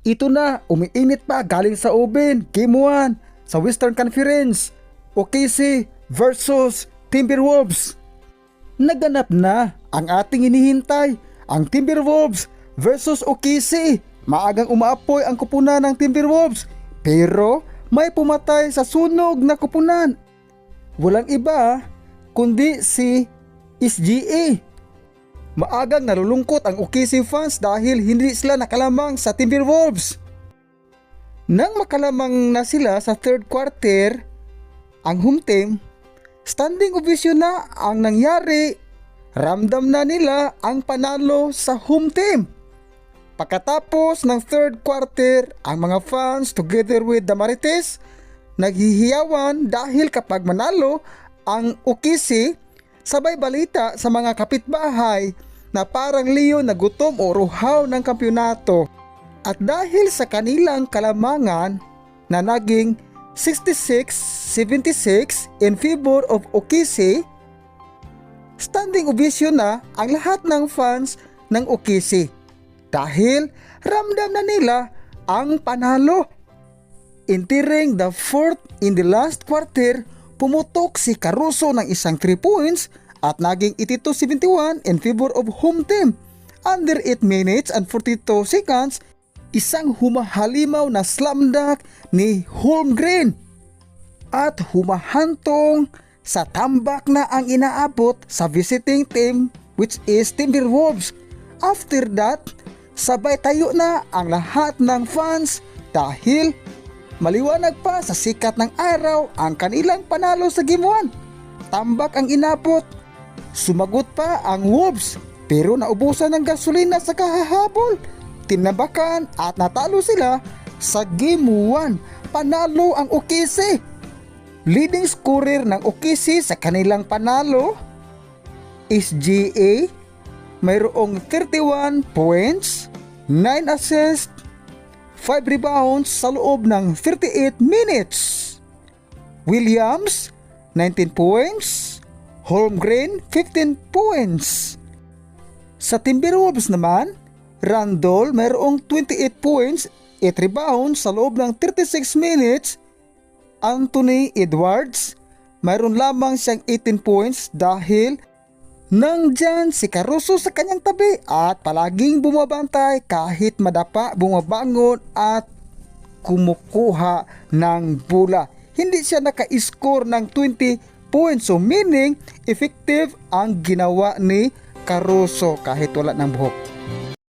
Ito na, umiinit pa galing sa oven. Game 1 sa Western Conference. OKC versus Timberwolves. Naganap na ang ating hinihintay. Ang Timberwolves versus OKC. Maagang umaapoy ang kupunan ng Timberwolves. Pero may pumatay sa sunog na kupunan. Walang iba kundi si SGA. Maagang nalulungkot ang OKC fans dahil hindi sila nakalamang sa Timberwolves. Nang makalamang na sila sa third quarter, ang home team, standing ovation na ang nangyari. Ramdam na nila ang panalo sa home team. Pagkatapos ng third quarter, ang mga fans together with the Marites naghihiyawan dahil kapag manalo ang OKC, sabay balita sa mga kapitbahay na parang leon na gutom o ruhaw ng kampyonato. At dahil sa kanilang kalamangan na naging 66-76 in favor of OKC, standing ovation na ang lahat ng fans ng OKC dahil ramdam na nila ang panalo. Entering the fourth in the last quarter, pumutok si Caruso ng isang 3 points at naging 82-71 in favor of home team. Under 8 minutes and 42 seconds, isang humahalimaw na slam dunk ni Holmgren at humahantong sa tambak na ang inaabot sa visiting team which is Timberwolves. After that, sabay tayo na ang lahat ng fans dahil maliwanag pa sa sikat ng araw ang kanilang panalo sa Game 1. Tambak ang inabot. Sumagot pa ang Wolves pero naubusan ng gasolina sa kahahabol. Tinabakan at natalo sila sa Game 1. Panalo ang OKC. Leading scorer ng OKC sa kanilang panalo is GA. Mayroong 31 points, 9 assists, 5 rebounds sa loob ng 38 minutes. Williams, 19 points. Holmgren, 15 points. Sa Timberwolves naman, Randall mayroong 28 points, 8 rebounds sa loob ng 36 minutes. Anthony Edwards, mayroon lamang siyang 18 points dahil nandyan si Caruso sa kanyang tabi at palaging bumabantay kahit madapa, bumabangon at kumukuha ng bola. Hindi siya naka-score ng 20 points, so meaning effective ang ginawa ni Caruso kahit wala ng buhok.